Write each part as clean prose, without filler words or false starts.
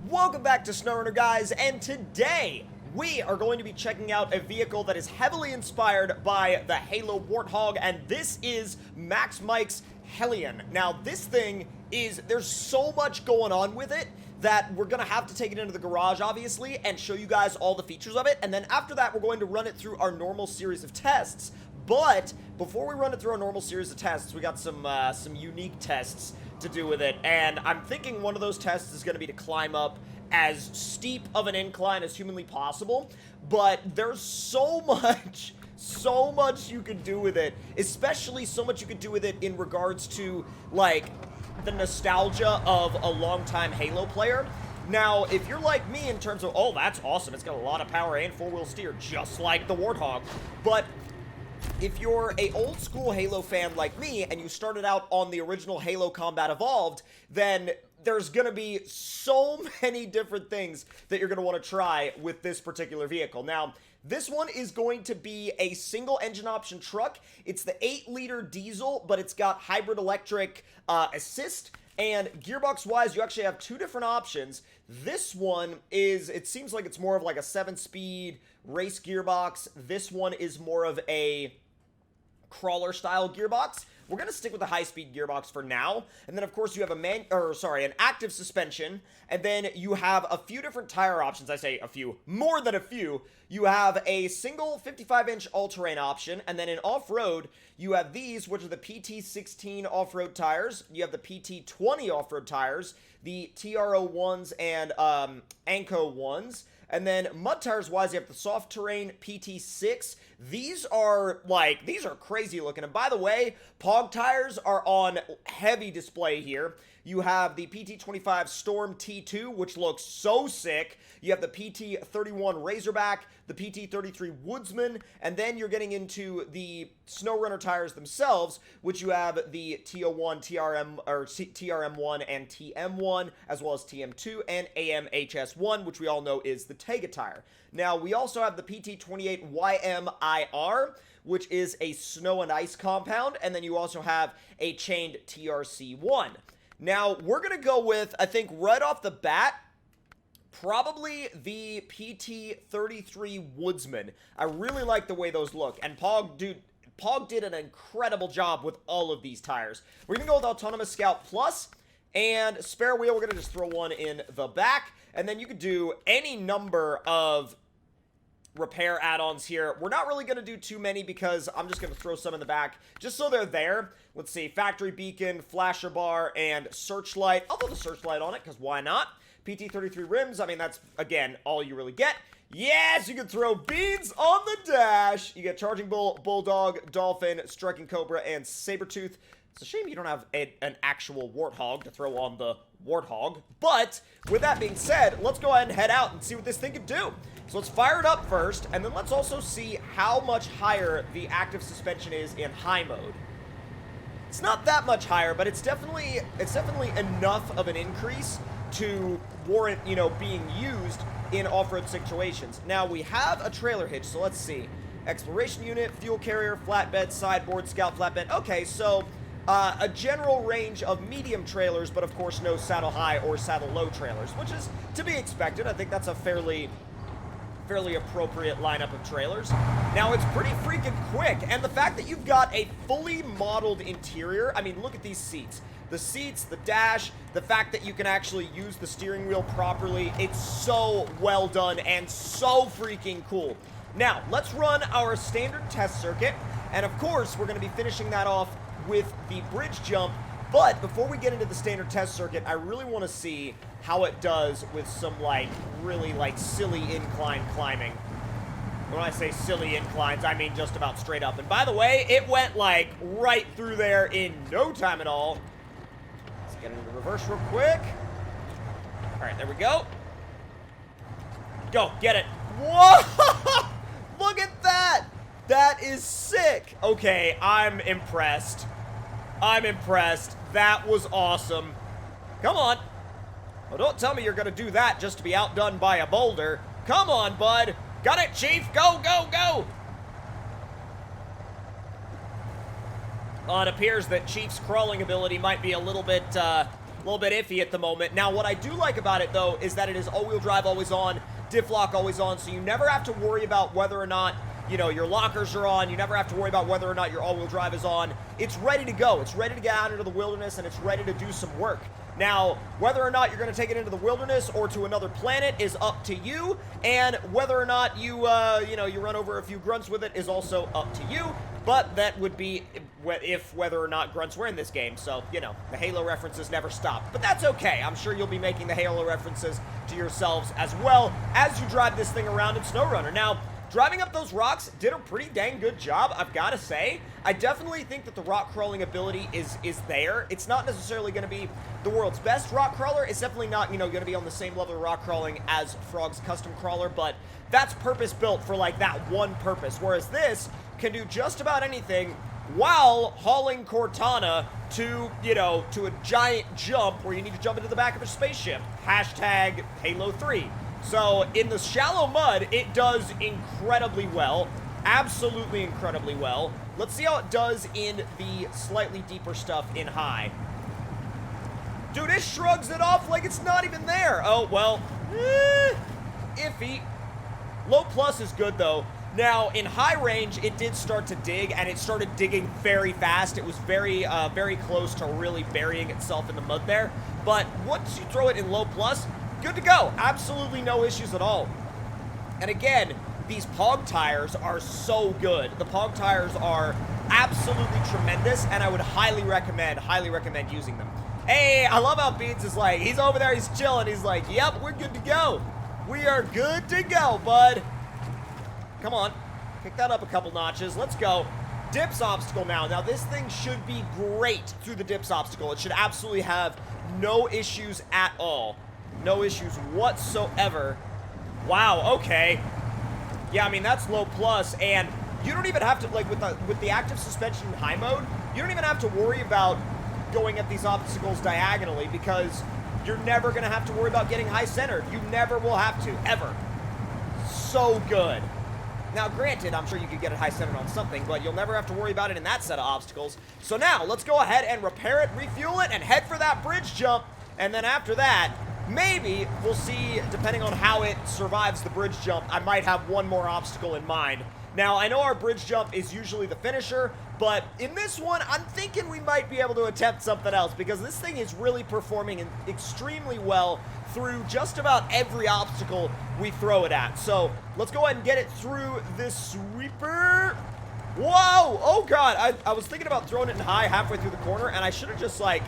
Welcome back to SnowRunner, guys, and today we are going to be checking out a vehicle that is heavily inspired by the Halo Warthog, and this is Max Mike's Hellion. Now, this thing is, there's so much going on with it that we're going to have to take it into the garage, obviously, and show you guys all the features of it, and then after that, we're going to run it through our normal series of tests. But before we run it through our normal series of tests, we got some unique tests to do with it, and I'm thinking one of those tests is going to be to climb up as steep of an incline as humanly possible, but there's so much you can do with it, especially so much you can do with it in regards to, like, the nostalgia of a longtime Halo player. Now, if you're like me in terms of, oh, that's awesome, it's got a lot of power and four-wheel steer, just like the Warthog, but if you're a old school Halo fan like me and you started out on the original Halo Combat Evolved, then there's going to be so many different things that you're going to want to try with this particular vehicle. Now, this one is going to be a single engine option truck. It's the 8-liter diesel, but it's got hybrid electric assist. And gearbox-wise, you actually have two different options. This one is, it seems like it's more of like a 7-speed race gearbox. This one is more of a crawler-style gearbox. We're going to stick with the high-speed gearbox for now. And then, of course, you have an active suspension. And then you have a few different tire options. I say a few, more than a few. You have a single 55-inch all-terrain option. And then in off-road, you have these, which are the PT16 off-road tires. You have the PT20 off-road tires, the TRO1s and Anko 1s. And then mud tires wise, you have the soft terrain PT6. These are crazy looking. And by the way, Pog tires are on heavy display here. You have the PT25 Storm T2, which looks so sick. You have the PT31 Razorback, the PT33 Woodsman, and then you're getting into the SnowRunner tires themselves, which you have the TO1, TRM1, and TM1, as well as TM2 and AMHS1, which we all know is the Tega tire. Now, we also have the PT28 YMIR, which is a snow and ice compound, and then you also have a chained TRC1. Now, we're going to go with, I think, right off the bat, probably the PT33 Woodsman. I really like the way those look, and Pog did an incredible job with all of these tires. We're going to go with Autonomous Scout Plus, and spare wheel, we're going to just throw one in the back, and then you could do any number of repair add-ons here. We're not really going to do too many because I'm just going to throw some in the back just so they're there. Let's see, factory beacon, flasher bar, and searchlight. I'll throw the searchlight on it because why not? PT33 rims, I mean, that's, again, all you really get. Yes, you can throw beans on the dash. You get Charging Bull, Bulldog, Dolphin, Striking Cobra, and Sabertooth. It's a shame you don't have an actual Warthog to throw on the Warthog. But with that being said, let's go ahead and head out and see what this thing can do. So let's fire it up first, and then let's also see how much higher the active suspension is in high mode. It's not that much higher, but it's definitely enough of an increase to warrant, you know, being used in off-road situations. Now, we have a trailer hitch, so let's see. Exploration unit, fuel carrier, flatbed, sideboard, scout flatbed. Okay, so a general range of medium trailers, but of course no saddle high or saddle low trailers, which is to be expected. I think that's a fairly appropriate lineup of trailers. Now, it's pretty freaking quick, and the fact that you've got a fully modeled interior, I mean, look at these seats. The seats, the dash, the fact that you can actually use the steering wheel properly, it's so well done and so freaking cool. Now, let's run our standard test circuit, and of course, we're going to be finishing that off with the bridge jump. But before we get into the standard test circuit, I really want to see how it does with some, like, really, like, silly incline climbing. When I say silly inclines, I mean just about straight up. And by the way, it went, like, right through there in no time at all. Let's get into the reverse real quick. All right, there we go. Go, get it. Whoa! Look at that! That is sick. Okay, I'm impressed. I'm impressed. That was awesome. Come on. Well, don't tell me you're going to do that just to be outdone by a boulder. Come on, bud. Got it, Chief. Go, go, go. Well, it appears that Chief's crawling ability might be a little bit little bit iffy at the moment. Now, what I do like about it, though, is that it is all-wheel drive always on, diff lock always on, so you never have to worry about whether or not, you know, your lockers are on. You never have to worry about whether or not your all-wheel drive is on. It's ready to go. It's ready to get out into the wilderness, and it's ready to do some work. Now, whether or not you're going to take it into the wilderness or to another planet is up to you, and whether or not you, you run over a few grunts with it is also up to you, but that would be if whether or not grunts were in this game, so, you know, the Halo references never stop. But that's okay. I'm sure you'll be making the Halo references to yourselves as well as you drive this thing around in SnowRunner. Now, driving up those rocks did a pretty dang good job, I've got to say. I definitely think that the rock crawling ability is there. It's not necessarily going to be the world's best rock crawler. It's definitely not, you know, going to be on the same level of rock crawling as Frog's custom crawler, but that's purpose-built for, like, that one purpose, whereas this can do just about anything while hauling Cortana to, you know, to a giant jump where you need to jump into the back of a spaceship. Hashtag Halo 3. So, in the shallow mud, it does incredibly well. Absolutely incredibly well. Let's see how it does in the slightly deeper stuff in high. Dude, it shrugs it off like it's not even there. Oh, well, iffy. Low plus is good, though. Now, in high range, it did start to dig, and it started digging very fast. It was very, very close to really burying itself in the mud there. But once you throw it in low plus, good to go. Absolutely no issues at all. And again, these Pog tires are so good. The Pog tires are absolutely tremendous, and I would highly recommend using them. Hey, I love how Beans is like, he's over there, he's chilling. He's like, yep, we're good to go. We are good to go, bud. Come on. Kick that up a couple notches. Let's go. Dips obstacle now. Now, this thing should be great through the dips obstacle. It should absolutely have no issues at all. No issues whatsoever. Wow, okay. Yeah, I mean, that's low plus, and you don't even have to, like, with the active suspension in high mode, you don't even have to worry about going at these obstacles diagonally, because you're never going to have to worry about getting high-centered. You never will have to, ever. So good. Now, granted, I'm sure you could get it high-centered on something, but you'll never have to worry about it in that set of obstacles. So now, let's go ahead and repair it, refuel it, and head for that bridge jump, and then after that, maybe we'll see, depending on how it survives the bridge jump, I might have one more obstacle in mind. Now, I know our bridge jump is usually the finisher, but in this one, I'm thinking we might be able to attempt something else, because this thing is really performing extremely well through just about every obstacle we throw it at. So, let's go ahead and get it through this sweeper. Whoa! Oh, God! I was thinking about throwing it in high halfway through the corner, and I should have just, like,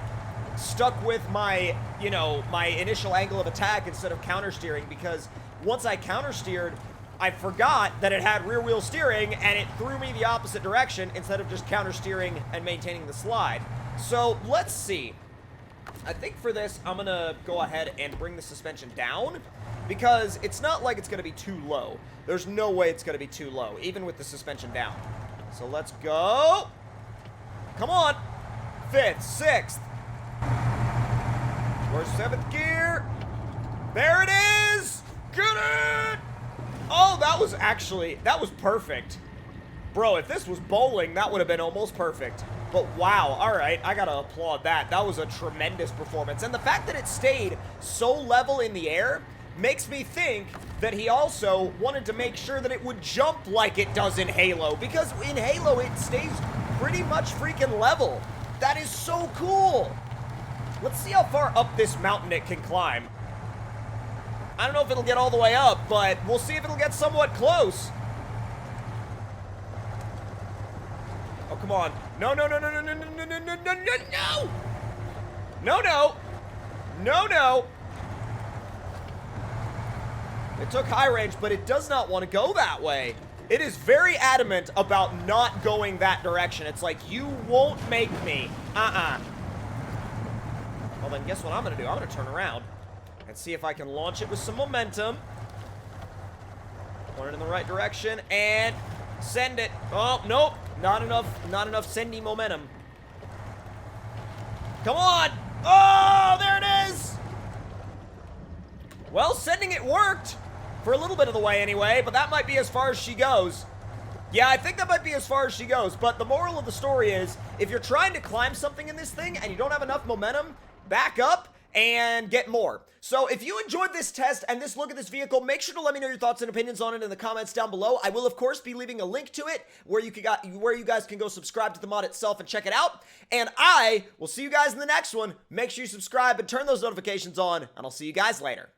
stuck with my, you know, my initial angle of attack instead of counter steering, because once I counter steered, I forgot that it had rear wheel steering, and it threw me the opposite direction instead of just counter steering and maintaining the slide. So let's see. I think for this, I'm gonna go ahead and bring the suspension down, because it's not like it's gonna be too low. There's no way it's gonna be too low, even with the suspension down. So let's go. Come on. 5th, 6th. Where's 7th gear? There it is! Get it! Oh, that was perfect. Bro, if this was bowling, that would have been almost perfect. But wow, alright, I gotta applaud that. That was a tremendous performance. And the fact that it stayed so level in the air makes me think that he also wanted to make sure that it would jump like it does in Halo. Because in Halo, it stays pretty much freaking level. That is so cool. Let's see how far up this mountain it can climb. I don't know if it'll get all the way up, but we'll see if it'll get somewhat close. Oh, come on. No, no, no, no, no, no, no, no, no, no, no, no! No, no! No, no! It took high range, but it does not want to go that way. It is very adamant about not going that direction. It's like, you won't make me. Well, then guess what I'm going to do? I'm going to turn around and see if I can launch it with some momentum. Point it in the right direction and send it. Oh, nope. Not enough sending momentum. Come on. Oh, there it is. Well, sending it worked for a little bit of the way anyway, but that might be as far as she goes. Yeah, I think that might be as far as she goes, but the moral of the story is, if you're trying to climb something in this thing and you don't have enough momentum, back up, and get more. So if you enjoyed this test and this look at this vehicle, make sure to let me know your thoughts and opinions on it in the comments down below. I will, of course, be leaving a link to it where you guys can go subscribe to the mod itself and check it out. And I will see you guys in the next one. Make sure you subscribe and turn those notifications on, and I'll see you guys later.